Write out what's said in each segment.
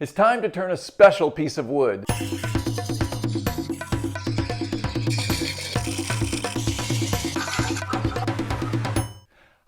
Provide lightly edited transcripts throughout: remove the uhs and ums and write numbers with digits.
It's time to turn a special piece of wood.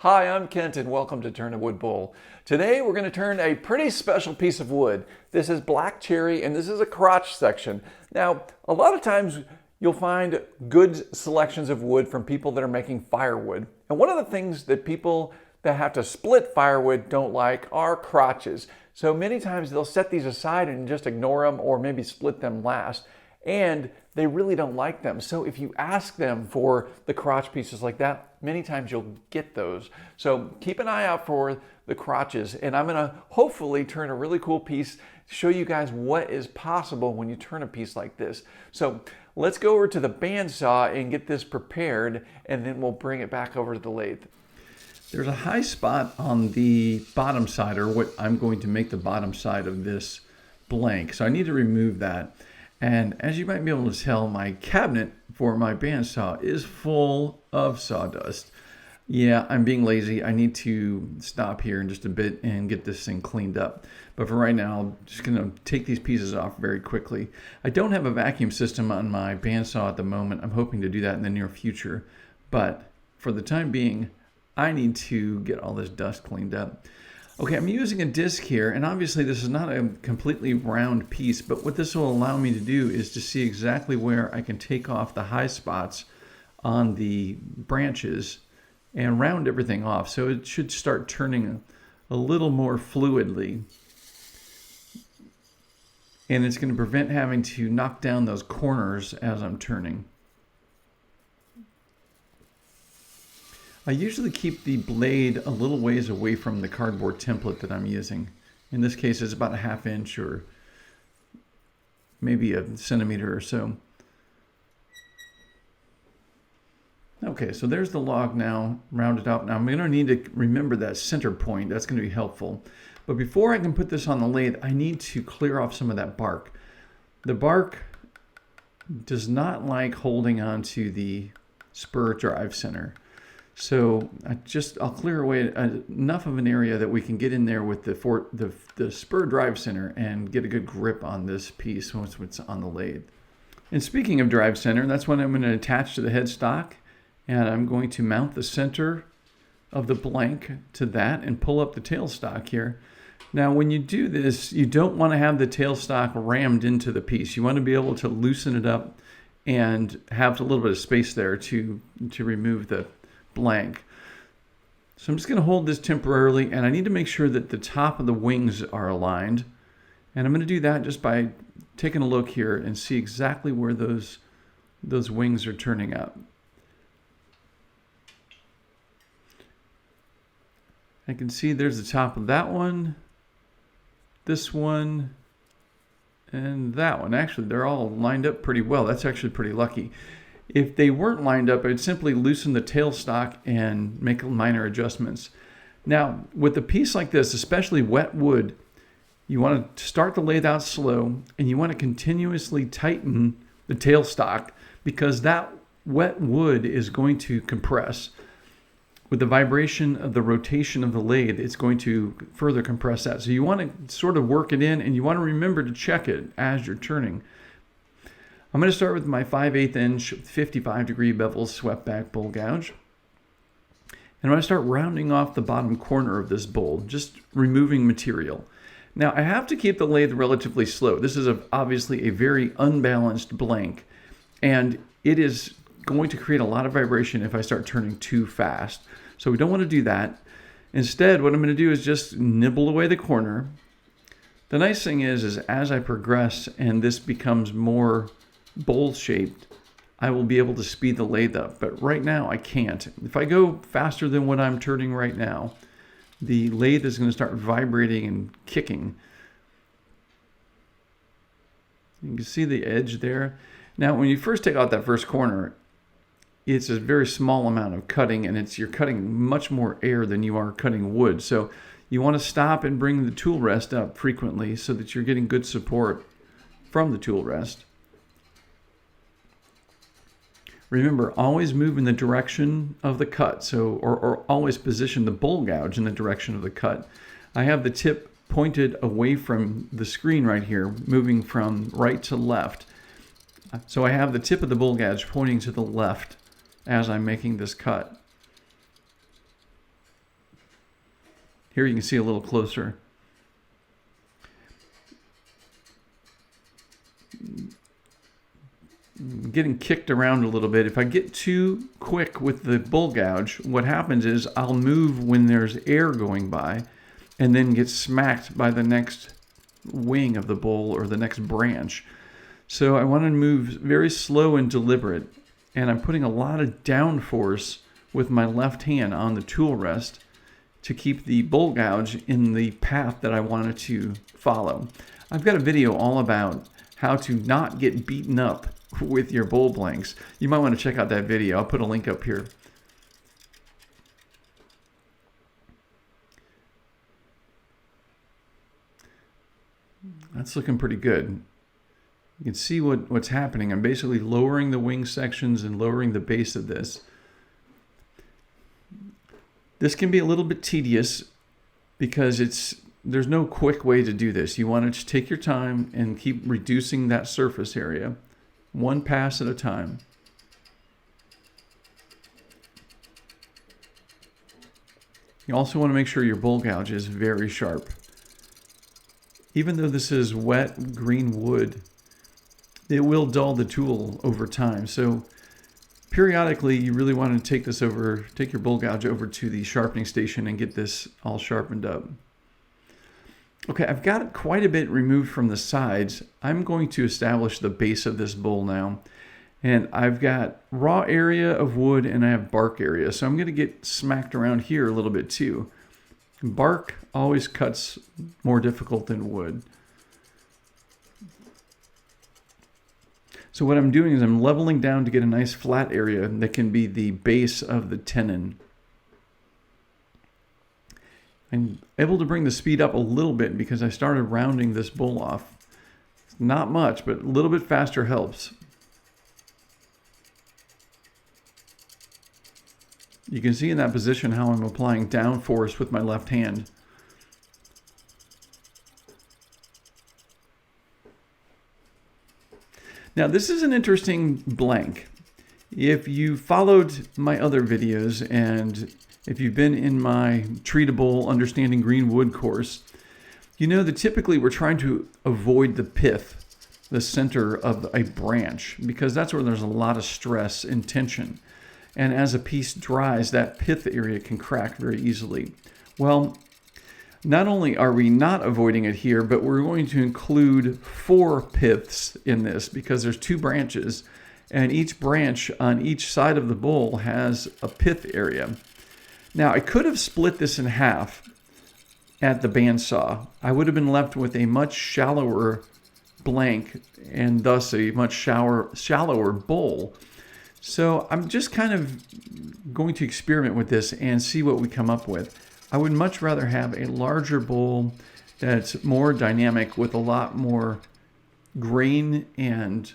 Hi, I'm Kent and welcome to Turn a Wood Bowl. Today we're going to turn a pretty special piece of wood. This is black cherry and this is a crotch section. Now, a lot of times you'll find good selections of wood from people that are making firewood. And one of the things that people that have to split firewood don't like are crotches. So many times they'll set these aside and just ignore them or maybe split them last. And they really don't like them. So if you ask them for the crotch pieces like that, many times you'll get those. So keep an eye out for the crotches. And I'm gonna hopefully turn a really cool piece to show you guys what is possible when you turn a piece like this. So let's go over to the bandsaw and get this prepared, and then we'll bring it back over to the lathe. There's a high spot on the bottom side, or what I'm going to make the bottom side of this blank. So I need to remove that. And as you might be able to tell, my cabinet for my bandsaw is full of sawdust. Yeah, I'm being lazy. I need to stop here in just a bit and get this thing cleaned up. But for right now, I'm just gonna take these pieces off very quickly. I don't have a vacuum system on my bandsaw at the moment. I'm hoping to do that in the near future. But for the time being, I need to get all this dust cleaned up. Okay, I'm using a disc here, and obviously this is not a completely round piece, but what this will allow me to do is to see exactly where I can take off the high spots on the branches and round everything off. So it should start turning a little more fluidly. And it's going to prevent having to knock down those corners as I'm turning. I usually keep the blade a little ways away from the cardboard template that I'm using. In this case, it's about a ½ inch or maybe a centimeter or so. Okay, so there's the log now, rounded out. Now I'm going to need to remember that center point. That's going to be helpful. But before I can put this on the lathe, I need to clear off some of that bark. The bark does not like holding onto the spur drive center. So I'll clear away enough of an area that we can get in there with the spur drive center and get a good grip on this piece once it's on the lathe. And speaking of drive center, that's what I'm going to attach to the headstock. And I'm going to mount the center of the blank to that and pull up the tailstock here. Now when you do this, you don't want to have the tailstock rammed into the piece. You want to be able to loosen it up and have a little bit of space there to remove the blank. So I'm just going to hold this temporarily, and I need to make sure that the top of the wings are aligned. And I'm going to do that just by taking a look here and see exactly where those wings are turning up. I can see there's the top of that one, this one, and that one. Actually, they're all lined up pretty well. That's actually pretty lucky. If they weren't lined up, I'd simply loosen the tailstock and make minor adjustments. Now, with a piece like this, especially wet wood, you want to start the lathe out slow, and you want to continuously tighten the tailstock because that wet wood is going to compress. With the vibration of the rotation of the lathe, it's going to further compress that. So you want to sort of work it in, and you want to remember to check it as you're turning. I'm going to start with my 5/8 inch 55-degree bevel swept back bowl gouge. And I'm going to start rounding off the bottom corner of this bowl, just removing material. Now I have to keep the lathe relatively slow. This is obviously a very unbalanced blank, and it is going to create a lot of vibration if I start turning too fast. So we don't want to do that. Instead, what I'm going to do is just nibble away the corner. The nice thing is as I progress and this becomes more bowl shaped, I will be able to speed the lathe up, but right now I can't. If I go faster than what I'm turning right now, the lathe is going to start vibrating and kicking. You can see the edge there. Now when you first take out that first corner, it's a very small amount of cutting, and you're cutting much more air than you are cutting wood. So you want to stop and bring the tool rest up frequently so that you're getting good support from the tool rest. Remember, always move in the direction of the cut, or always position the bowl gouge in the direction of the cut. I have the tip pointed away from the screen right here, moving from right to left. So I have the tip of the bull gouge pointing to the left as I'm making this cut. Here you can see a little closer. Getting kicked around a little bit. If I get too quick with the bull gouge, what happens is I'll move when there's air going by and then get smacked by the next wing of the bull or the next branch. So I want to move very slow and deliberate, and I'm putting a lot of down force with my left hand on the tool rest to keep the bull gouge in the path that I wanted to follow. I've got a video all about how to not get beaten up with your bull blanks. You might want to check out that video. I'll put a link up here. That's looking pretty good. You can see what's happening. I'm basically lowering the wing sections and lowering the base of this. This can be a little bit tedious because there's no quick way to do this. You want to just take your time and keep reducing that surface area, one pass at a time. You also want to make sure your bull gouge is very sharp. Even though this is wet green wood, it will dull the tool over time. So periodically, you really want to take your bull gouge over to the sharpening station and get this all sharpened up. Okay, I've got quite a bit removed from the sides. I'm going to establish the base of this bull now. And I've got raw area of wood and I have bark area. So I'm going to get smacked around here a little bit too. Bark always cuts more difficult than wood. So what I'm doing is I'm leveling down to get a nice flat area that can be the base of the tenon. I'm able to bring the speed up a little bit because I started rounding this bull off. Not much, but a little bit faster helps. You can see in that position how I'm applying down force with my left hand. Now this is an interesting blank. If you followed my other videos and if you've been in my treatable Understanding Green Wood course, you know that typically we're trying to avoid the pith, the center of a branch, because that's where there's a lot of stress and tension. And as a piece dries, that pith area can crack very easily. Well, not only are we not avoiding it here, but we're going to include 4 piths in this because there's 2 branches, and each branch on each side of the bull has a pith area. Now, I could have split this in half at the bandsaw. I would have been left with a much shallower blank and thus a much shallower bowl. So I'm just kind of going to experiment with this and see what we come up with. I would much rather have a larger bowl that's more dynamic with a lot more grain and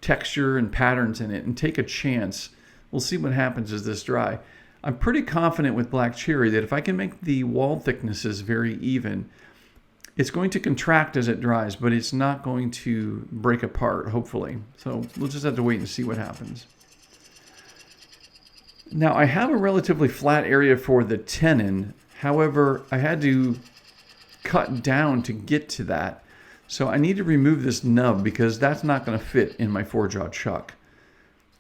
texture and patterns in it and take a chance. We'll see what happens as this dry. I'm pretty confident with black cherry that if I can make the wall thicknesses very even, it's going to contract as it dries, but it's not going to break apart, hopefully. So we'll just have to wait and see what happens. Now I have a relatively flat area for the tenon. However, I had to cut down to get to that. So I need to remove this nub because that's not going to fit in my 4-jaw chuck.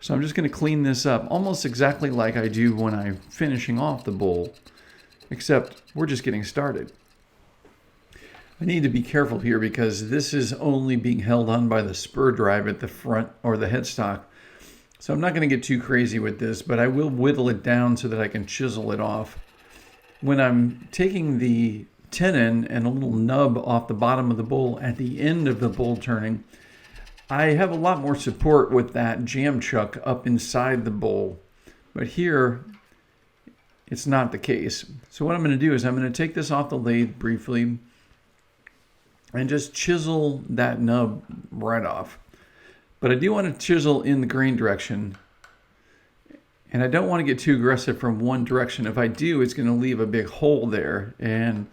So I'm just going to clean this up almost exactly like I do when I'm finishing off the bowl, except we're just getting started. I need to be careful here because this is only being held on by the spur drive at the front or the headstock. So I'm not going to get too crazy with this, but I will whittle it down so that I can chisel it off. When I'm taking the tenon and a little nub off the bottom of the bowl at the end of the bowl turning, I have a lot more support with that jam chuck up inside the bowl. But here, it's not the case. So what I'm going to do is I'm going to take this off the lathe briefly and just chisel that nub right off. But I do want to chisel in the grain direction. And I don't want to get too aggressive from one direction. If I do, it's going to leave a big hole there. And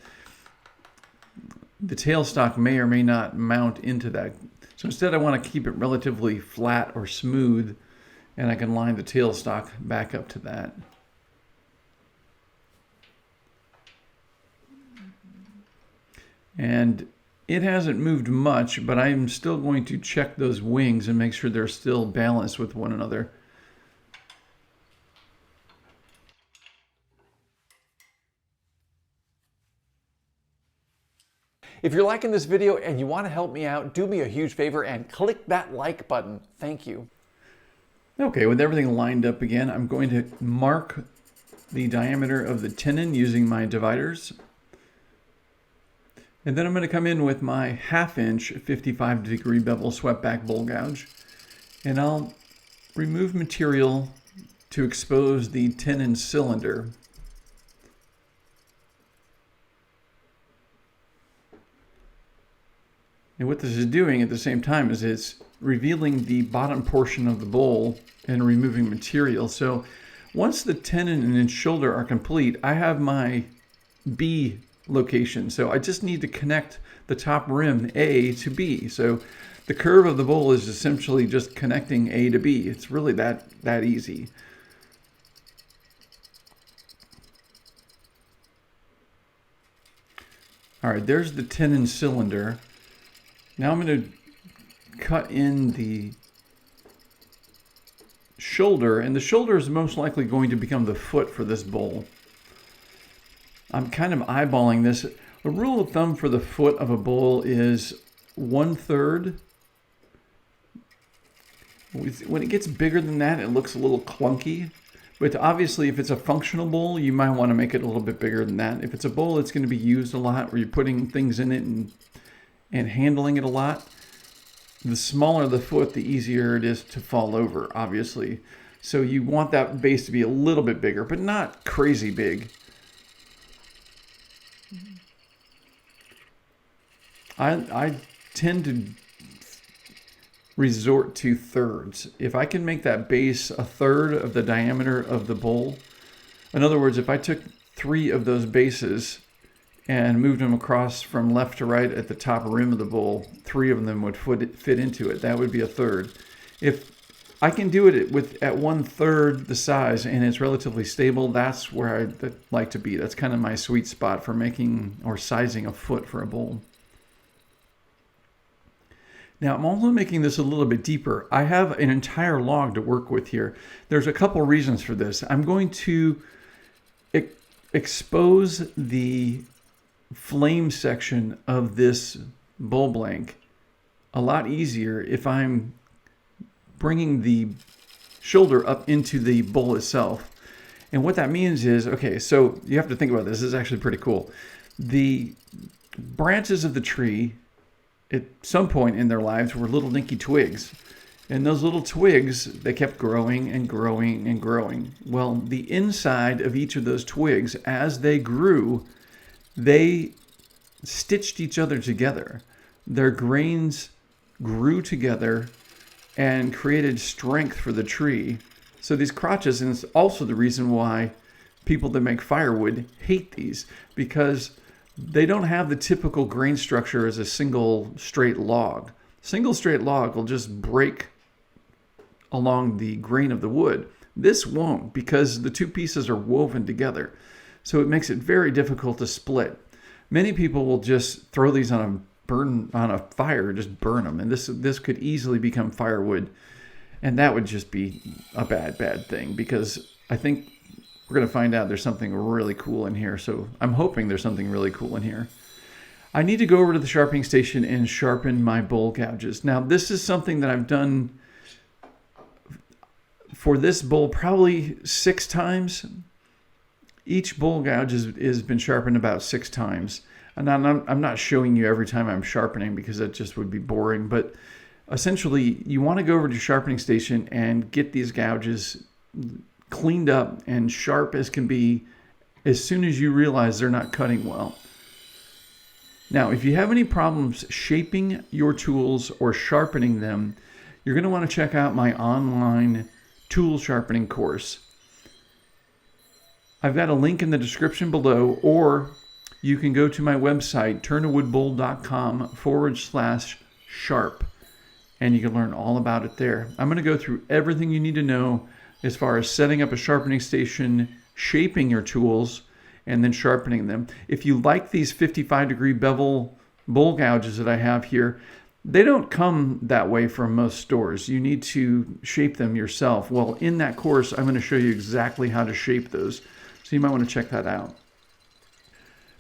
the tailstock may or may not mount into that. So instead I want to keep it relatively flat or smooth, and I can line the tailstock back up to that. And it hasn't moved much, but I'm still going to check those wings and make sure they're still balanced with one another. If you're liking this video and you want to help me out, do me a huge favor and click that like button. Thank you. Okay, with everything lined up again, I'm going to mark the diameter of the tenon using my dividers. And then I'm going to come in with my 1/2 inch 55-degree bevel swept back bowl gouge. And I'll remove material to expose the tenon cylinder. And what this is doing at the same time is it's revealing the bottom portion of the bowl and removing material. So once the tenon and shoulder are complete, I have my B location. So I just need to connect the top rim A to B. So the curve of the bowl is essentially just connecting A to B. It's really that easy. All right, there's the tenon cylinder. Now I'm going to cut in the shoulder, and the shoulder is most likely going to become the foot for this bowl. I'm kind of eyeballing this. A rule of thumb for the foot of a bowl is 1/3. When it gets bigger than that, it looks a little clunky. But obviously, if it's a functional bowl, you might want to make it a little bit bigger than that. If it's a bowl that's going to be used a lot, where you're putting things in it and handling it a lot, the smaller the foot, the easier it is to fall over, obviously. So you want that base to be a little bit bigger, but not crazy big. I tend to resort to thirds. If I can make that base 1/3 of the diameter of the bowl, in other words, if I took 3 of those bases and moved them across from left to right at the top rim of the bowl, 3 of them would fit into it. That would be 1/3. If I can do it at 1/3 the size and it's relatively stable, that's where I'd like to be. That's kind of my sweet spot for making or sizing a foot for a bowl. Now I'm also making this a little bit deeper. I have an entire log to work with here. There's a couple reasons for this. I'm going to expose the flame section of this bowl blank a lot easier if I'm bringing the shoulder up into the bowl itself. And what that means is, okay, so you have to think about this. This is actually pretty cool. The branches of the tree at some point in their lives were little dinky twigs. And those little twigs, they kept growing and growing and growing. Well, the inside of each of those twigs, as they grew, they stitched each other together. Their grains grew together and created strength for the tree. So these crotches, and it's also the reason why people that make firewood hate these, because they don't have the typical grain structure as a single straight log. Single straight log will just break along the grain of the wood. This won't, because the two pieces are woven together. So it makes it very difficult to split. Many people will just throw these on a fire, just burn them. And this could easily become firewood. And that would just be a bad thing, because I think we're going to find out there's something really cool in here. So I'm hoping there's something really cool in here. I need to go over to the sharpening station and sharpen my bowl gouges. Now, this is something that I've done for this bowl probably 6 times. Each bowl gouge has been sharpened about 6 times. And I'm not showing you every time I'm sharpening, because that just would be boring. But essentially, you want to go over to your sharpening station and get these gouges cleaned up and sharp as can be as soon as you realize they're not cutting well. Now, if you have any problems shaping your tools or sharpening them, you're going to want to check out my online tool sharpening course. I've got a link in the description below, or you can go to my website, turnawoodbowl.com/sharp, and you can learn all about it there. I'm going to go through everything you need to know as far as setting up a sharpening station, shaping your tools, and then sharpening them. If you like these 55-degree bevel bowl gouges that I have here, they don't come that way from most stores. You need to shape them yourself. Well, in that course, I'm going to show you exactly how to shape those. So you might want to check that out.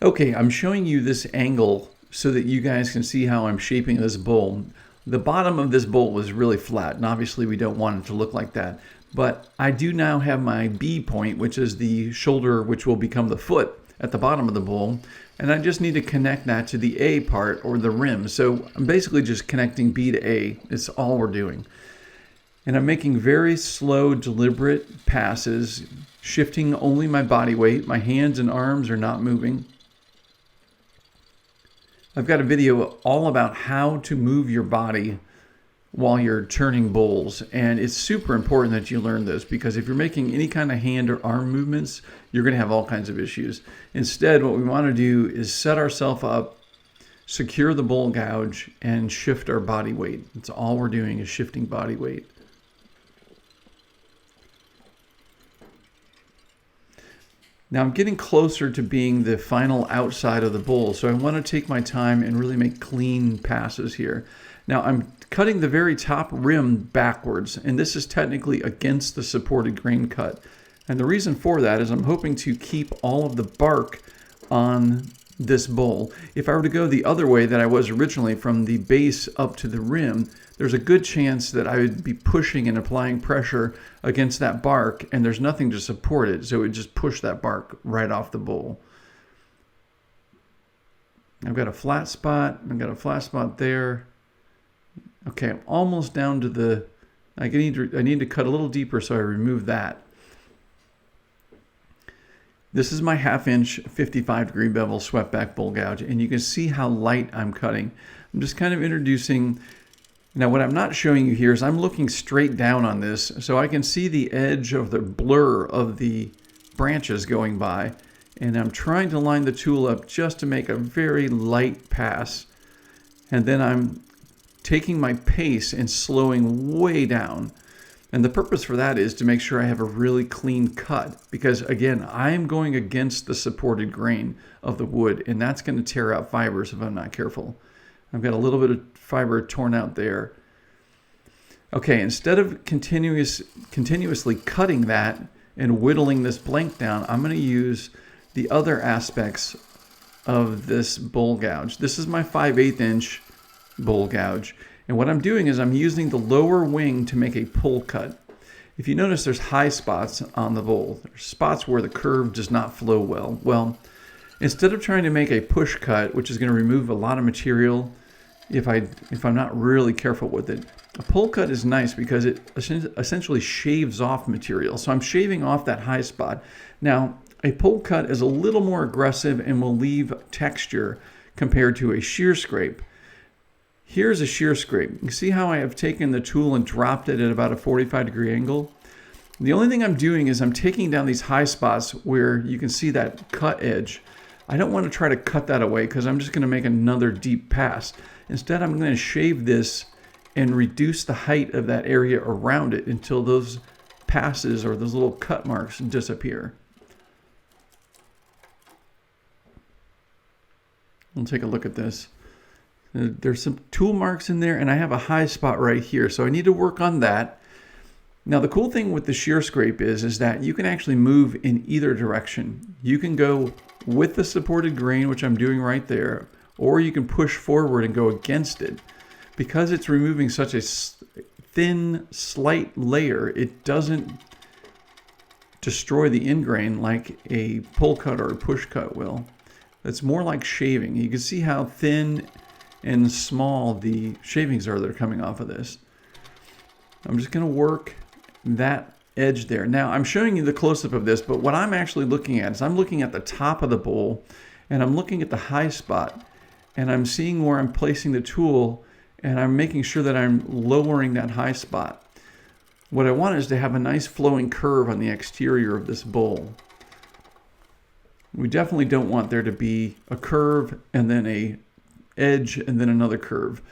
Okay, I'm showing you this angle so that you guys can see how I'm shaping this bowl. The bottom of this bowl is really flat, and obviously we don't want it to look like that. But I do now have my B point, which is the shoulder, which will become the foot at the bottom of the bowl. And I just need to connect that to the A part, or the rim. So I'm basically just connecting B to A. It's all we're doing. And I'm making very slow, deliberate passes, shifting only my body weight. My hands and arms are not moving. I've got a video all about how to move your body while you're turning bowls, and it's super important that you learn this, because if you're making any kind of hand or arm movements, you're going to have all kinds of issues. Instead, what we want to do is set ourselves up, secure the bowl gouge, and shift our body weight. That's all we're doing, is shifting body weight. Now I'm getting closer to being the final outside of the bowl, so I want to take my time and really make clean passes here. Now I'm cutting the very top rim backwards, and this is technically against the supported grain cut. And the reason for that is I'm hoping to keep all of the bark on this bowl. If I were to go the other way that I was originally, from the base up to the rim, there's a good chance that I would be pushing and applying pressure against that bark, and there's nothing to support it, so it would just push that bark right off the bowl. I've got a flat spot. I've got a flat spot there. Okay, I'm almost down to the, I need to cut a little deeper, so I remove that. This is my 1/2-inch 55-degree bevel swept back bowl gouge, and you can see how light I'm cutting. I'm just kind of introducing. Now what I'm not showing you here is I'm looking straight down on this, so I can see the edge of the blur of the branches going by, and I'm trying to line the tool up just to make a very light pass, and then I'm taking my pace and slowing way down. And the purpose for that is to make sure I have a really clean cut, because again, I'm going against the supported grain of the wood, and that's going to tear out fibers if I'm not careful. I've got a little bit of fiber torn out there. Okay, instead of continuously cutting that and whittling this blank down, I'm going to use the other aspects of this bowl gouge. This is my 5/8-inch bowl gouge. And what I'm doing is I'm using the lower wing to make a pull cut. If you notice, there's high spots on the bowl. There's spots where the curve does not flow well. Well, instead of trying to make a push cut, which is going to remove a lot of material if I'm not really careful with it, a pull cut is nice because it essentially shaves off material. So I'm shaving off that high spot. Now, a pull cut is a little more aggressive and will leave texture compared to a shear scrape. Here's a shear scrape. You see how I have taken the tool and dropped it at about a 45-degree angle? The only thing I'm doing is I'm taking down these high spots where you can see that cut edge. I don't want to try to cut that away because I'm just going to make another deep pass. Instead, I'm going to shave this and reduce the height of that area around it until those passes or those little cut marks disappear. We'll take a look at this. There's some tool marks in there, and I have a high spot right here, so I need to work on that. Now, the cool thing with the shear scrape is that you can actually move in either direction. You can go with the supported grain, which I'm doing right there, or you can push forward and go against it. Because it's removing such a thin, slight layer, it doesn't destroy the end grain like a pull cut or a push cut will. It's more like shaving. You can see how thin and small the shavings are that are coming off of this. I'm just going to work that edge there. Now I'm showing you the close-up of this, but what I'm actually looking at is I'm looking at the top of the bowl, and I'm looking at the high spot, and I'm seeing where I'm placing the tool, and I'm making sure that I'm lowering that high spot. What I want is to have a nice flowing curve on the exterior of this bowl. We definitely don't want there to be a curve and then a edge and then another curve.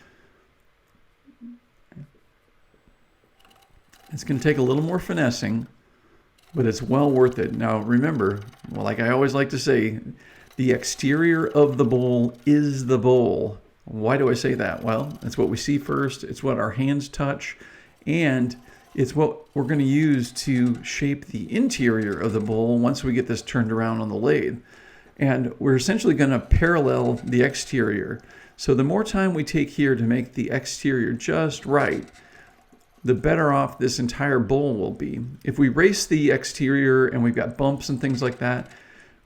It's going to take a little more finessing, but it's well worth it. Now remember, well, like I always like to say, the exterior of the bowl is the bowl. Why do I say that? Well, it's what we see first, it's what our hands touch, and it's what we're going to use to shape the interior of the bowl once we get this turned around on the lathe. And we're essentially going to parallel the exterior. So the more time we take here to make the exterior just right, the better off this entire bowl will be. If we race the exterior and we've got bumps and things like that,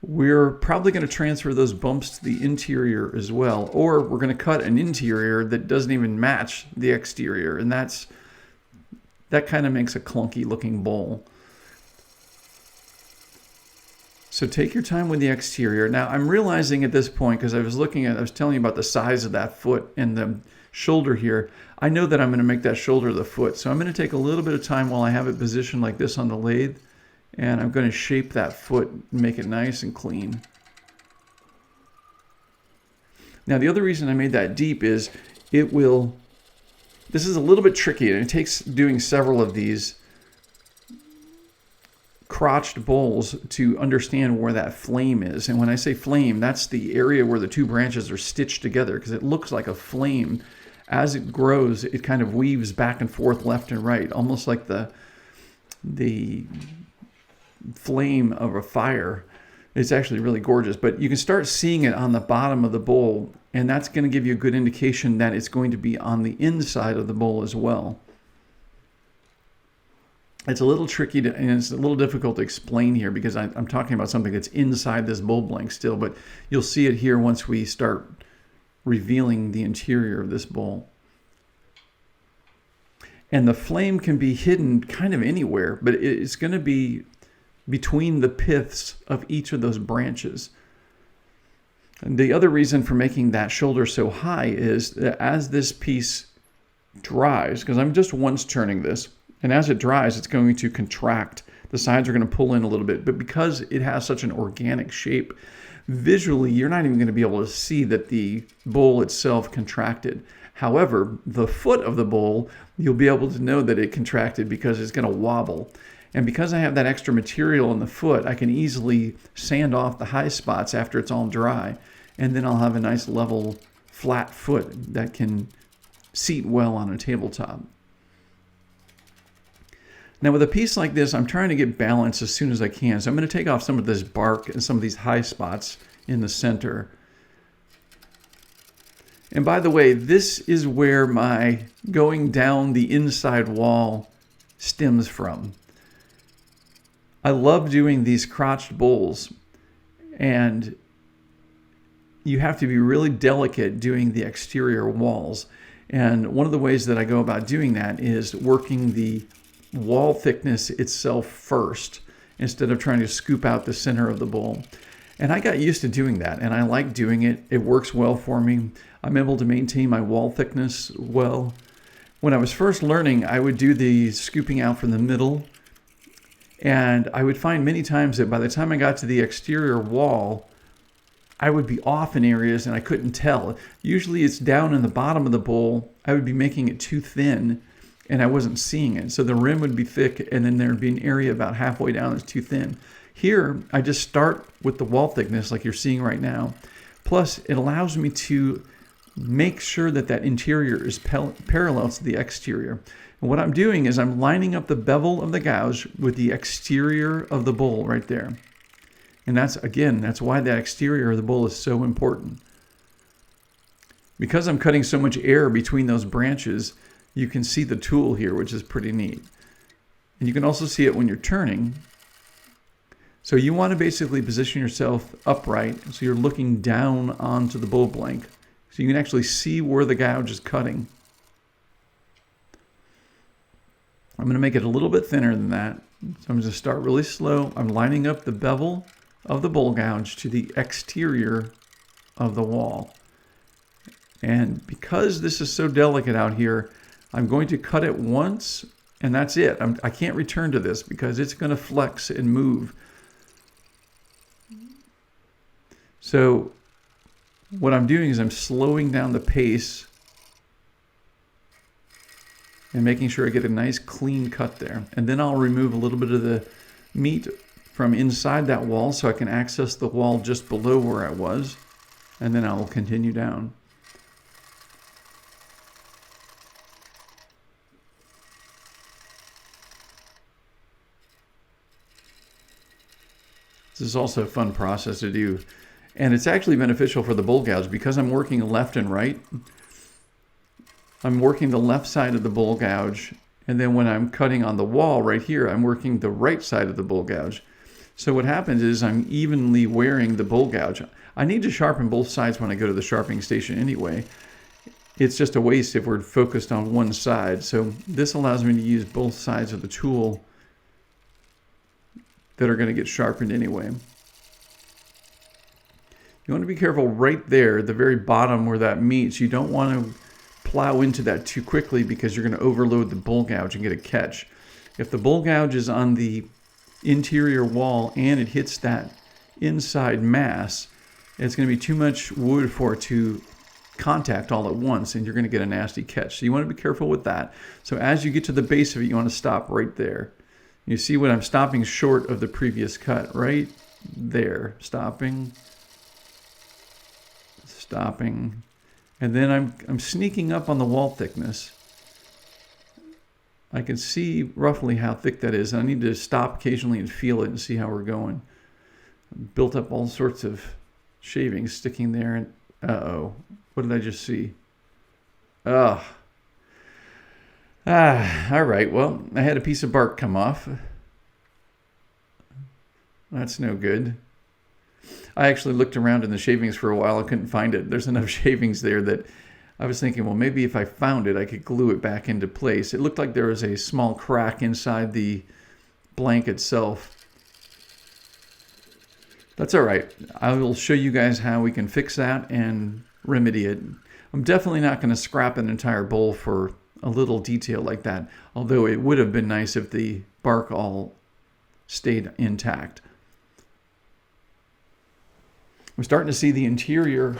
we're probably going to transfer those bumps to the interior as well. Or we're going to cut an interior that doesn't even match the exterior. And that kind of makes a clunky looking bowl. So take your time with the exterior. Now I'm realizing at this point, because I was telling you about the size of that foot and the shoulder here, I know that I'm going to make that shoulder the foot. So I'm going to take a little bit of time while I have it positioned like this on the lathe, and I'm going to shape that foot and make it nice and clean. Now the other reason I made that deep is this is a little bit tricky, and it takes doing several of these crotched bowls to understand where that flame is. And when I say flame, that's the area where the two branches are stitched together, because it looks like a flame. As it grows, it kind of weaves back and forth left and right, almost like the flame of a fire. It's actually really gorgeous, but you can start seeing it on the bottom of the bowl, and that's going to give you a good indication that it's going to be on the inside of the bowl as well. It's a little tricky and it's a little difficult to explain here because I'm talking about something that's inside this bowl blank still, but you'll see it here once we start revealing the interior of this bowl. And the flame can be hidden kind of anywhere, but it's going to be between the piths of each of those branches. And the other reason for making that shoulder so high is that as this piece dries, because I'm just once turning this, and as it dries, it's going to contract. The sides are going to pull in a little bit, but because it has such an organic shape, visually, you're not even going to be able to see that the bowl itself contracted. However, the foot of the bowl, you'll be able to know that it contracted because it's going to wobble. And because I have that extra material in the foot, I can easily sand off the high spots after it's all dry. And then I'll have a nice level, flat foot that can seat well on a tabletop. Now with a piece like this, I'm trying to get balance as soon as I can. So I'm going to take off some of this bark and some of these high spots in the center. And by the way, this is where my going down the inside wall stems from. I love doing these crotched bowls, and you have to be really delicate doing the exterior walls. And one of the ways that I go about doing that is working the wall thickness itself first instead of trying to scoop out the center of the bowl. And I got used to doing that, and I like doing it. It works well for me. I'm able to maintain my wall thickness well. When I was first learning, I would do the scooping out from the middle, and I would find many times that by the time I got to the exterior wall, I would be off in areas and I couldn't tell. Usually it's down in the bottom of the bowl. I would be making it too thin and I wasn't seeing it. So the rim would be thick and then there'd be an area about halfway down that's too thin. Here, I just start with the wall thickness like you're seeing right now. Plus, it allows me to make sure that that interior is parallel to the exterior. And what I'm doing is I'm lining up the bevel of the gouge with the exterior of the bowl right there. And that's why that exterior of the bowl is so important. Because I'm cutting so much air between those branches, you can see the tool here, which is pretty neat. And you can also see it when you're turning. So you want to basically position yourself upright so you're looking down onto the bowl blank. So you can actually see where the gouge is cutting. I'm going to make it a little bit thinner than that. So I'm going to start really slow. I'm lining up the bevel of the bowl gouge to the exterior of the wall. And because this is so delicate out here, I'm going to cut it once and that's it. I can't return to this because it's going to flex and move. So what I'm doing is I'm slowing down the pace and making sure I get a nice clean cut there. And then I'll remove a little bit of the meat from inside that wall so I can access the wall just below where I was. And then I will continue down. This is also a fun process to do. And it's actually beneficial for the bowl gouge because I'm working left and right. I'm working the left side of the bowl gouge, and then when I'm cutting on the wall right here, I'm working the right side of the bowl gouge. So what happens is I'm evenly wearing the bowl gouge. I need to sharpen both sides when I go to the sharpening station anyway. It's just a waste if we're focused on one side. So this allows me to use both sides of the tool that are going to get sharpened anyway. You want to be careful right there, the very bottom where that meets. You don't want to plow into that too quickly because you're going to overload the bowl gouge and get a catch. If the bowl gouge is on the interior wall and it hits that inside mass, it's going to be too much wood for it to contact all at once, and you're going to get a nasty catch. So you want to be careful with that. So as you get to the base of it, you want to stop right there. You see what I'm stopping short of the previous cut, right there. Stopping. And then I'm sneaking up on the wall thickness. I can see roughly how thick that is. I need to stop occasionally and feel it and see how we're going. Built up all sorts of shavings sticking there. And uh-oh, what did I just see? All right, well, I had a piece of bark come off. That's no good. I actually looked around in the shavings for a while. I couldn't find it. There's enough shavings there that I was thinking, well, maybe if I found it, I could glue it back into place. It looked like there was a small crack inside the blank itself. That's all right. I will show you guys how we can fix that and remedy it. I'm definitely not going to scrap an entire bowl for a little detail like that, although it would have been nice if the bark all stayed intact. We're starting to see the interior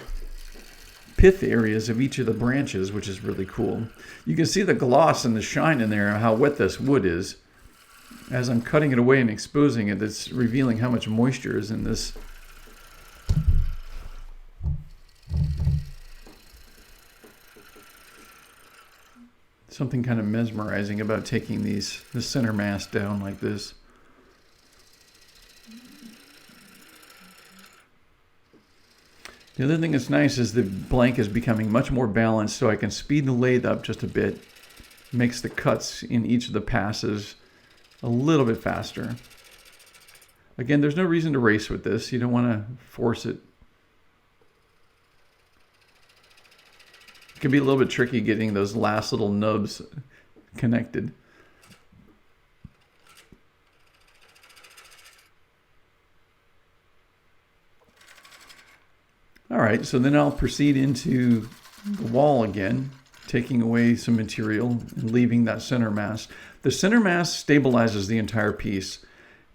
pith areas of each of the branches, which is really cool. You can see the gloss and the shine in there, how wet this wood is. As I'm cutting it away and exposing it, it's revealing how much moisture is in this. Something kind of mesmerizing about taking the center mass down like this. The other thing that's nice is the blank is becoming much more balanced, so I can speed the lathe up just a bit. Makes the cuts in each of the passes a little bit faster. Again, there's no reason to race with this. You don't want to force it. It can be a little bit tricky getting those last little nubs connected. All right, so then I'll proceed into the wall again, taking away some material and leaving that center mass. The center mass stabilizes the entire piece,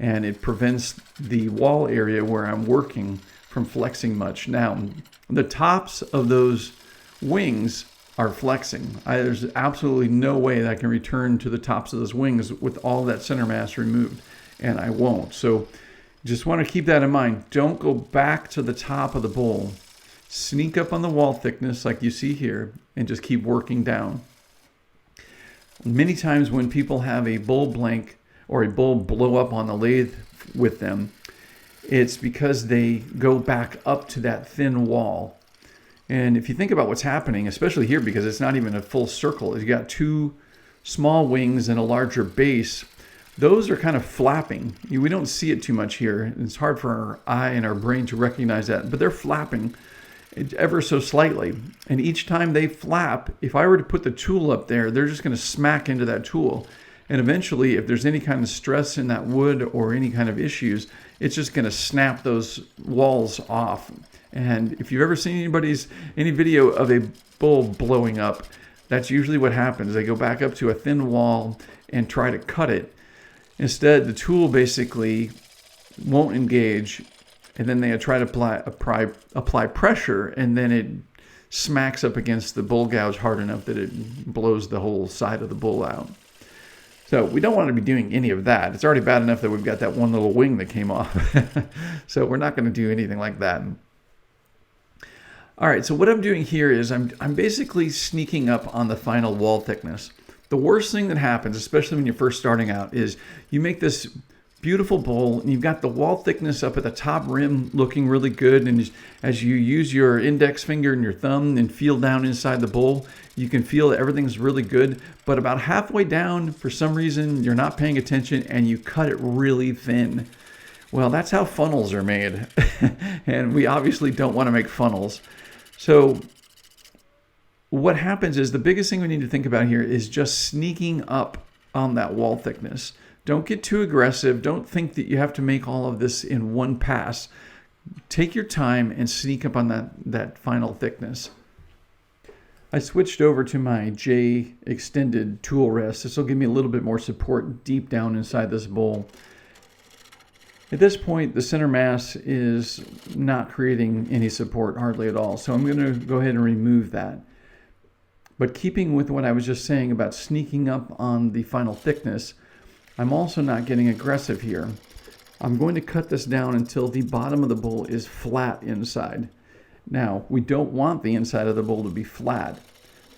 and it prevents the wall area where I'm working from flexing much. Now, the tops of those wings are flexing. There's absolutely no way that I can return to the tops of those wings with all that center mass removed, and I won't. So just want to keep that in mind. Don't go back to the top of the bowl. Sneak up on the wall thickness like you see here and just keep working down. Many times when people have a bowl blank or a bowl blow up on the lathe with them, it's because they go back up to that thin wall. And if you think about what's happening, especially here because it's not even a full circle, you got two small wings and a larger base. Those are kind of flapping. We don't see it too much here. It's hard for our eye and our brain to recognize that, but they're flapping ever so slightly. And each time they flap, if I were to put the tool up there, they're just going to smack into that tool. And eventually, if there's any kind of stress in that wood or any kind of issues, it's just going to snap those walls off. And if you've ever seen any video of a bowl blowing up, that's usually what happens. They go back up to a thin wall and try to cut it. Instead, the tool basically won't engage, and then they try to apply pressure, and then it smacks up against the bull gouge hard enough that it blows the whole side of the bull out. So we don't want to be doing any of that. It's already bad enough that we've got that one little wing that came off. So we're not going to do anything like that. All right, so what I'm doing here is I'm basically sneaking up on the final wall thickness. The worst thing that happens, especially when you're first starting out, is you make this beautiful bowl and you've got the wall thickness up at the top rim looking really good, and as you use your index finger and your thumb and feel down inside the bowl, you can feel that everything's really good, but about halfway down, for some reason, you're not paying attention and you cut it really thin. Well, that's how funnels are made, and we obviously don't want to make funnels. So what happens is the biggest thing we need to think about here is just sneaking up on that wall thickness. Don't get too aggressive. Don't think that you have to make all of this in one pass. Take your time and sneak up on that final thickness. I switched over to my J extended tool rest. This will give me a little bit more support deep down inside this bowl. At this point, the center mass is not creating any support hardly at all. So I'm going to go ahead and remove that. But keeping with what I was just saying about sneaking up on the final thickness, I'm also not getting aggressive here. I'm going to cut this down until the bottom of the bowl is flat inside. Now, we don't want the inside of the bowl to be flat,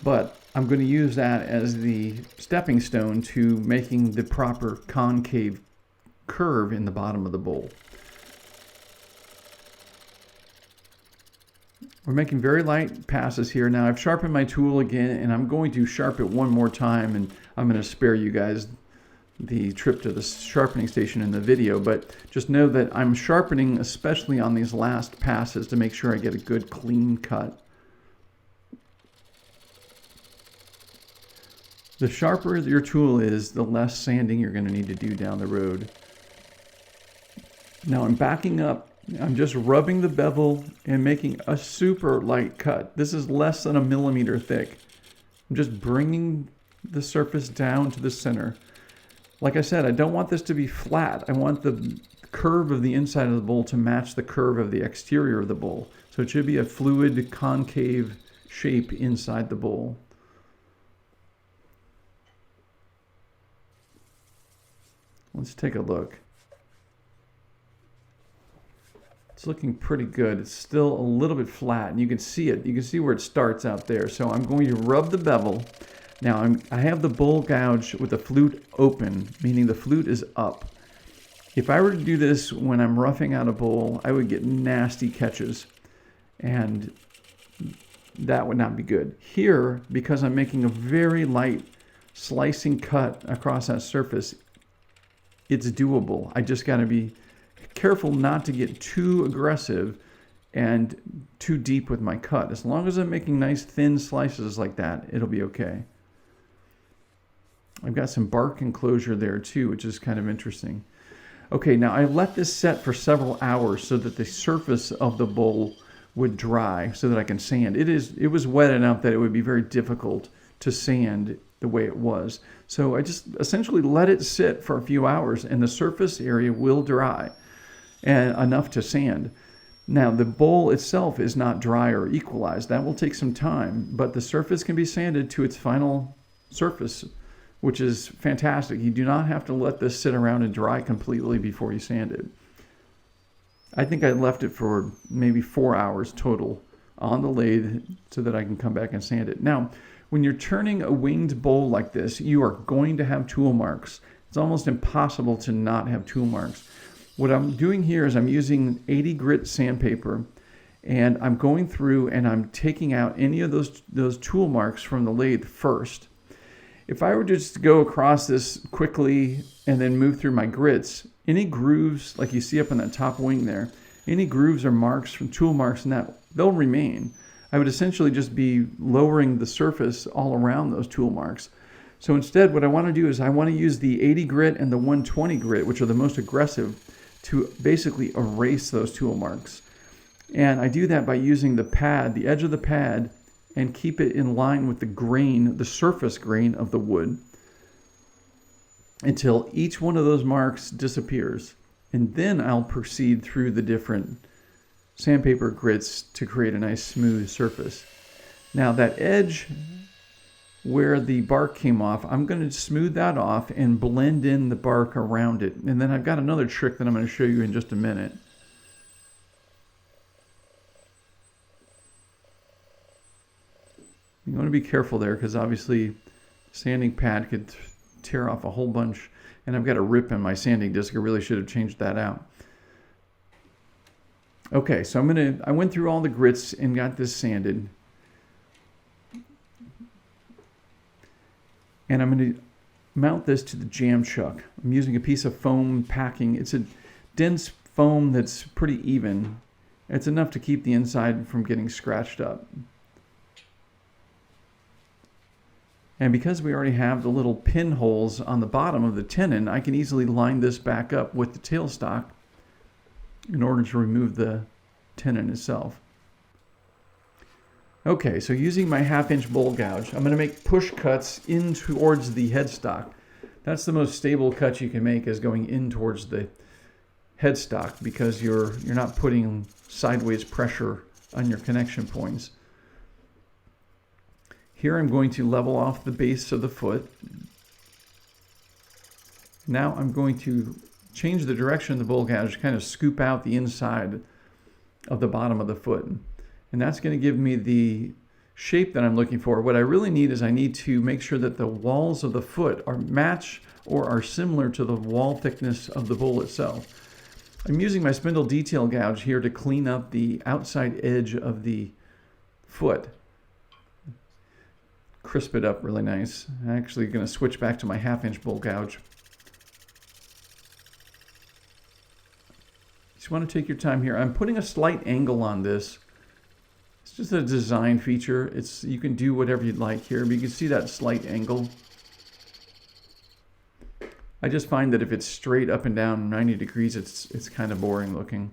but I'm going to use that as the stepping stone to making the proper concave curve in the bottom of the bowl. We're making very light passes here. Now, I've sharpened my tool again, and I'm going to sharpen it one more time, and I'm going to spare you guys the trip to the sharpening station in the video, but just know that I'm sharpening especially on these last passes to make sure I get a good clean cut. The sharper your tool is, the less sanding you're going to need to do down the road. Now I'm backing up. I'm just rubbing the bevel and making a super light cut. This is less than 1 millimeter thick. I'm just bringing the surface down to the center. Like I said, I don't want this to be flat. I want the curve of the inside of the bowl to match the curve of the exterior of the bowl. So it should be a fluid, concave shape inside the bowl. Let's take a look. It's looking pretty good. It's still a little bit flat, and you can see it. You can see where it starts out there. So I'm going to rub the bevel. Now I have the bull gouge with the flute open, meaning the flute is up. If I were to do this when I'm roughing out a bowl, I would get nasty catches, and that would not be good. Here, because I'm making a very light slicing cut across that surface, it's doable. I just got to be careful not to get too aggressive and too deep with my cut. As long as I'm making nice thin slices like that, it'll be okay. I've got some bark enclosure there too, which is kind of interesting. Okay, now I let this set for several hours so that the surface of the bowl would dry so that I can sand. It was wet enough that it would be very difficult to sand the way it was. So I just essentially let it sit for a few hours and the surface area will dry and enough to sand. Now the bowl itself is not dry or equalized. That will take some time, but the surface can be sanded to its final surface, which is fantastic. You do not have to let this sit around and dry completely before you sand it. I think I left it for maybe 4 hours total on the lathe so that I can come back and sand it. Now, when you're turning a winged bowl like this, you are going to have tool marks. It's almost impossible to not have tool marks. What I'm doing here is I'm using 80 grit sandpaper, and I'm going through and I'm taking out any of those tool marks from the lathe first. If I were just to go across this quickly and then move through my grits, any grooves like you see up on that top wing there, any grooves or marks from tool marks and that, they'll remain. I would essentially just be lowering the surface all around those tool marks. So instead, what I want to do is I want to use the 80 grit and the 120 grit, which are the most aggressive, to basically erase those tool marks. And I do that by using the pad, the edge of the pad, and keep it in line with the grain, the surface grain of the wood, until each one of those marks disappears. And then I'll proceed through the different sandpaper grits to create a nice smooth surface. Now that edge where the bark came off, I'm going to smooth that off and blend in the bark around it. And then I've got another trick that I'm going to show you in just a minute. You want to be careful there because obviously sanding pad could tear off a whole bunch, and I've got a rip in my sanding disc. I really should have changed that out. Okay, so I went through all the grits and got this sanded. And I'm going to mount this to the jam chuck. I'm using a piece of foam packing. It's a dense foam that's pretty even. It's enough to keep the inside from getting scratched up. And because we already have the little pinholes on the bottom of the tenon, I can easily line this back up with the tailstock in order to remove the tenon itself. Okay, so using my 1/2-inch bowl gouge, I'm going to make push cuts in towards the headstock. That's the most stable cut you can make, is going in towards the headstock, because you're not putting sideways pressure on your connection points. Here I'm going to level off the base of the foot. Now I'm going to change the direction of the bowl gouge to kind of scoop out the inside of the bottom of the foot. And that's going to give me the shape that I'm looking for. What I really need is I need to make sure that the walls of the foot are match or are similar to the wall thickness of the bowl itself. I'm using my spindle detail gouge here to clean up the outside edge of the foot. Crisp it up really nice. I'm actually going to switch back to my 1/2-inch bowl gouge. Just want to take your time here. I'm putting a slight angle on this. It's just a design feature. You can do whatever you'd like here, but you can see that slight angle. I just find that if it's straight up and down 90 degrees, it's kind of boring looking.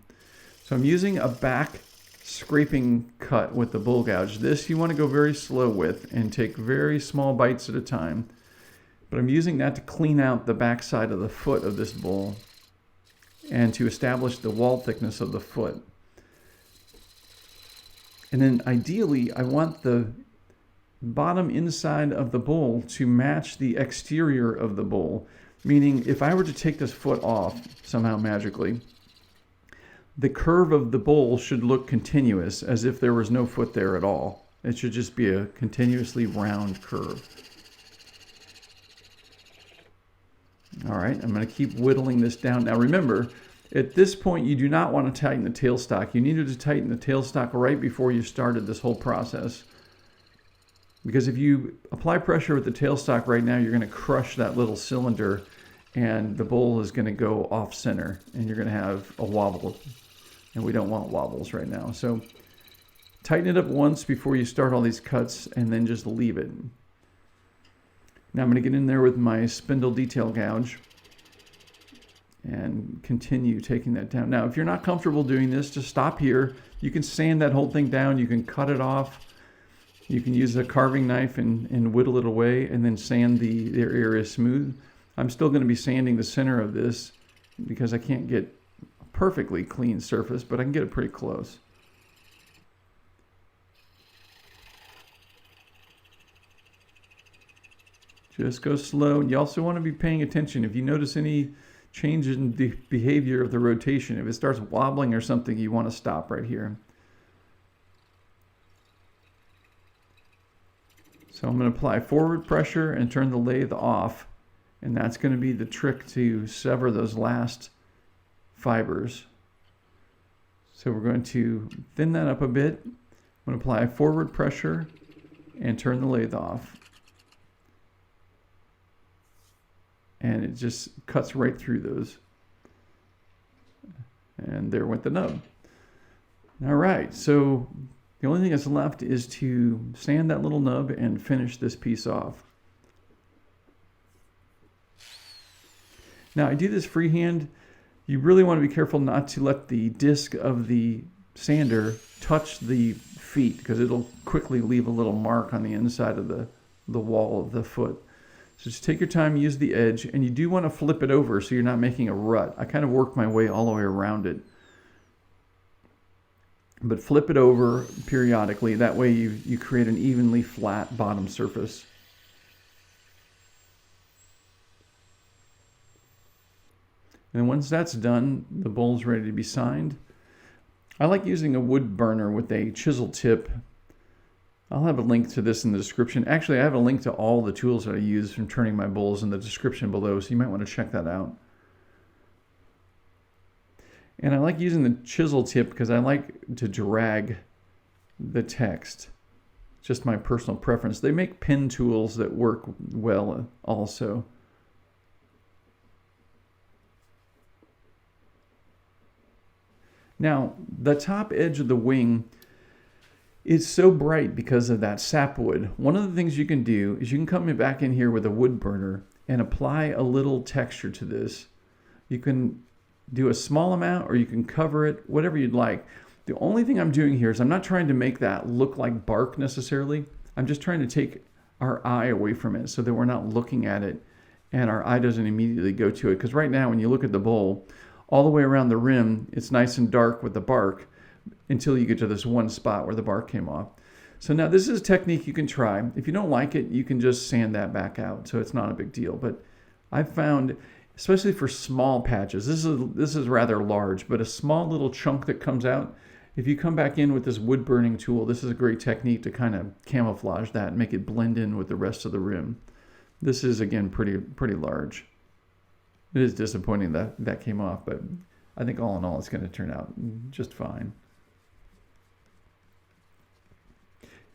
So I'm using a back scraping cut with the bowl gouge. This you want to go very slow with and take very small bites at a time. But I'm using that to clean out the back side of the foot of this bowl and to establish the wall thickness of the foot. And then ideally, I want the bottom inside of the bowl to match the exterior of the bowl. Meaning, if I were to take this foot off somehow magically, the curve of the bowl should look continuous, as if there was no foot there at all. It should just be a continuously round curve. All right, I'm going to keep whittling this down. Now remember, at this point, you do not want to tighten the tailstock. You needed to tighten the tailstock right before you started this whole process. Because if you apply pressure with the tailstock right now, you're going to crush that little cylinder, and the bowl is going to go off center, and you're going to have a wobble. And we don't want wobbles right now. So tighten it up once before you start all these cuts, and then just leave it. Now I'm going to get in there with my spindle detail gouge and continue taking that down. Now, if you're not comfortable doing this, just stop here. You can sand that whole thing down. You can cut it off. You can use a carving knife and whittle it away, and then sand the area smooth. I'm still going to be sanding the center of this because I can't get a perfectly clean surface, but I can get it pretty close. Just go slow. And you also want to be paying attention. If you notice any change in the behavior of the rotation, if it starts wobbling or something, you want to stop right here. So I'm going to apply forward pressure and turn the lathe off. And that's going to be the trick to sever those last fibers. So we're going to thin that up a bit. I'm going to apply forward pressure and turn the lathe off. And it just cuts right through those. And there went the nub. All right, so the only thing that's left is to sand that little nub and finish this piece off. Now I do this freehand. You really want to be careful not to let the disc of the sander touch the feet, because it'll quickly leave a little mark on the inside of the wall of the foot. So just take your time, use the edge, and you do want to flip it over so you're not making a rut. I kind of work my way all the way around it. but flip it over periodically. That way you create an evenly flat bottom surface. And once that's done, the bowl's ready to be signed. I like using a wood burner with a chisel tip. I'll have a link to this in the description. Actually, I have a link to all the tools that I use from turning my bowls in the description below, so you might want to check that out. And I like using the chisel tip because I like to drag the text. Just my personal preference. They make pen tools that work well also. Now, the top edge of the wing is so bright because of that sapwood. One of the things you can do is you can come back in here with a wood burner and apply a little texture to this. You can do a small amount or you can cover it, whatever you'd like. The only thing I'm doing here is I'm not trying to make that look like bark necessarily. I'm just trying to take our eye away from it so that we're not looking at it and our eye doesn't immediately go to it. Because right now when you look at the bowl, all the way around the rim, it's nice and dark with the bark until you get to this one spot where the bark came off. So now this is a technique you can try. If you don't like it, you can just sand that back out. So it's not a big deal. But I've found, especially for small patches, this is rather large, but a small little chunk that comes out, if you come back in with this wood burning tool, this is a great technique to kind of camouflage that and make it blend in with the rest of the rim. This is, again, pretty large. It is disappointing that that came off, but I think all in all, it's going to turn out just fine.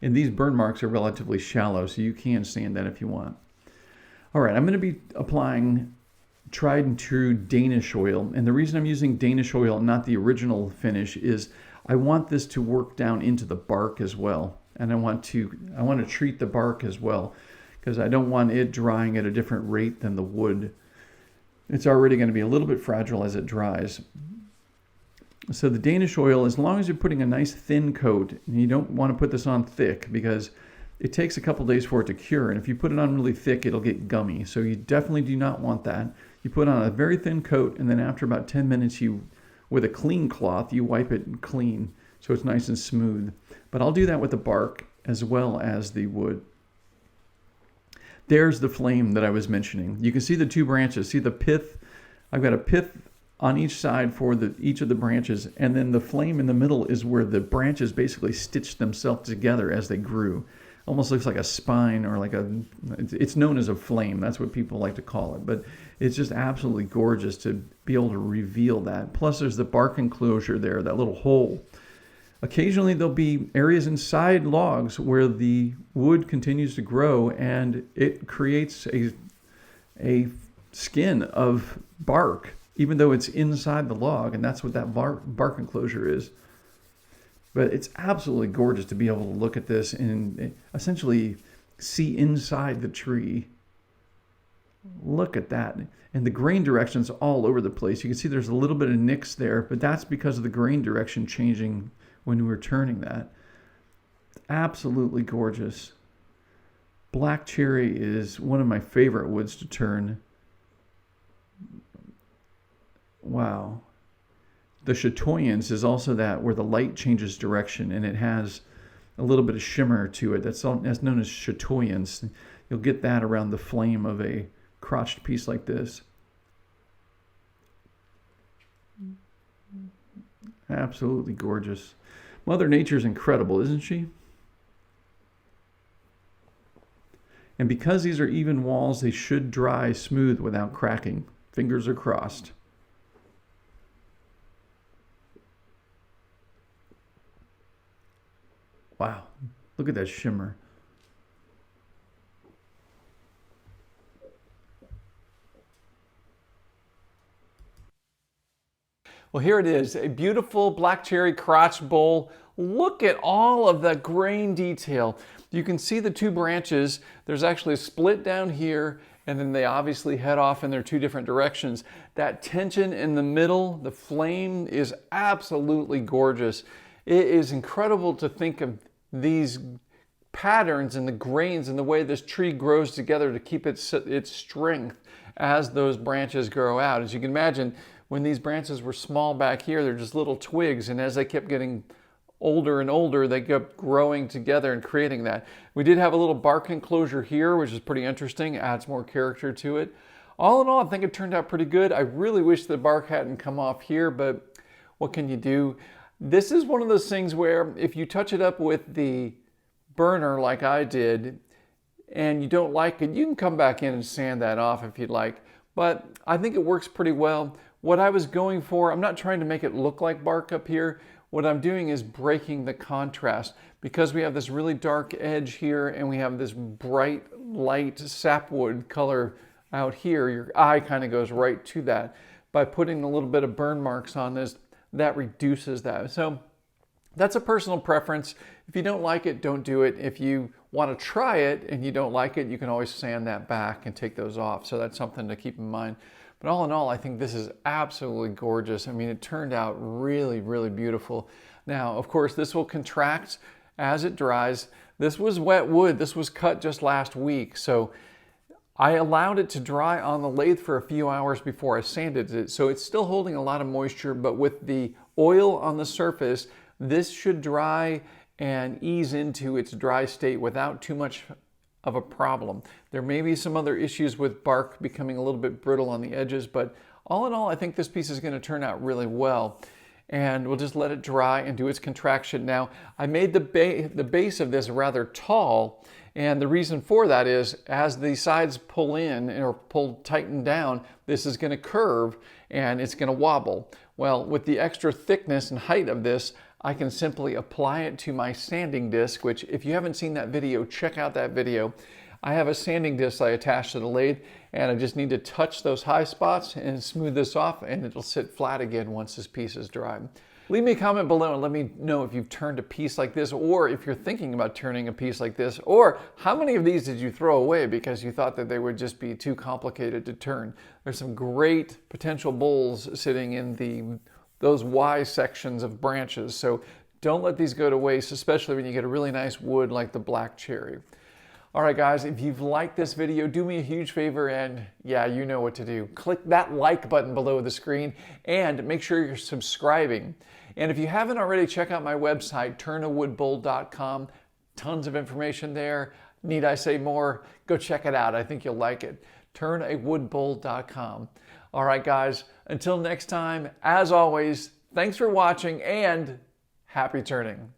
And these burn marks are relatively shallow, so you can sand that if you want. All right, I'm going to be applying tried and true Danish oil. And the reason I'm using Danish oil, not the original finish, is I want this to work down into the bark as well. And I want to treat the bark as well, because I don't want it drying at a different rate than the wood. It's already going to be a little bit fragile as it dries. So the Danish oil, as long as you're putting a nice thin coat, and you don't want to put this on thick because it takes a couple days for it to cure. And if you put it on really thick, it'll get gummy. So you definitely do not want that. You put on a very thin coat, and then after about 10 minutes, with a clean cloth, you wipe it clean so it's nice and smooth. But I'll do that with the bark as well as the wood. There's the flame that I was mentioning. You can see the two branches. See the pith? I've got a pith on each side for each of the branches, and then the flame in the middle is where the branches basically stitched themselves together as they grew. Almost looks like a spine, or it's known as a flame. That's what people like to call it. But it's just absolutely gorgeous to be able to reveal that. Plus there's the bark enclosure there, that little hole. Occasionally there'll be areas inside logs where the wood continues to grow and it creates a skin of bark, even though it's inside the log, and that's what that bark enclosure is. But it's absolutely gorgeous to be able to look at this and essentially see inside the tree. Look at that. And the grain direction's all over the place. You can see there's a little bit of nicks there, but that's because of the grain direction changing when we were turning that. It's absolutely gorgeous. Black cherry is one of my favorite woods to turn. Wow. The chatoyance is also that where the light changes direction and it has a little bit of shimmer to it. That's known as chatoyance. You'll get that around the flame of a crotched piece like this. Absolutely gorgeous. Mother Nature's incredible, isn't she? And because these are even walls, they should dry smooth without cracking. Fingers are crossed. Wow, look at that shimmer. Well, here it is, a beautiful black cherry crotch bowl. Look at all of the grain detail. You can see the two branches. There's actually a split down here, and then they obviously head off in their two different directions. That tension in the middle, the flame, is absolutely gorgeous. It is incredible to think of these patterns and the grains and the way this tree grows together to keep its strength as those branches grow out. As you can imagine, when these branches were small back here, they're just little twigs, and as they kept getting older and older, they kept growing together and creating that. We did have a little bark enclosure here, which is pretty interesting, adds more character to it. All in all, I think it turned out pretty good. I really wish the bark hadn't come off here, but what can you do? This is one of those things where if you touch it up with the burner like I did, and you don't like it, you can come back in and sand that off if you'd like. But I think it works pretty well. What I was going for, I'm not trying to make it look like bark up here. What I'm doing is breaking the contrast. Because we have this really dark edge here and we have this bright, light sapwood color out here, your eye kind of goes right to that. By putting a little bit of burn marks on this, that reduces that. So that's a personal preference. If you don't like it, don't do it. If you want to try it and you don't like it, you can always sand that back and take those off. So that's something to keep in mind. But all in all, I think this is absolutely gorgeous. I mean, it turned out really, really beautiful. Now, of course, this will contract as it dries. This was wet wood. This was cut just last week. So I allowed it to dry on the lathe for a few hours before I sanded it. So it's still holding a lot of moisture, but with the oil on the surface, this should dry and ease into its dry state without too much of a problem. There may be some other issues with bark becoming a little bit brittle on the edges, but all in all, I think this piece is going to turn out really well. And we'll just let it dry and do its contraction. Now, I made the base of this rather tall, and the reason for that is as the sides pull in or tighten down, this is going to curve and it's going to wobble. Well, with the extra thickness and height of this, I can simply apply it to my sanding disc, which if you haven't seen that video, check out that video. I have a sanding disc I attach to the lathe, and I just need to touch those high spots and smooth this off, and it'll sit flat again once this piece is dry. Leave me a comment below and let me know if you've turned a piece like this, or if you're thinking about turning a piece like this, or how many of these did you throw away because you thought that they would just be too complicated to turn. There's some great potential bowls sitting in those Y sections of branches, so don't let these go to waste, especially when you get a really nice wood like the black cherry. All right, guys, if you've liked this video, do me a huge favor, and yeah, you know what to do. Click that like button below the screen and make sure you're subscribing. And if you haven't already, check out my website, turnawoodbowl.com. Tons of information there. Need I say more? Go check it out. I think you'll like it. turnawoodbowl.com. All right, guys, until next time, as always, thanks for watching and happy turning.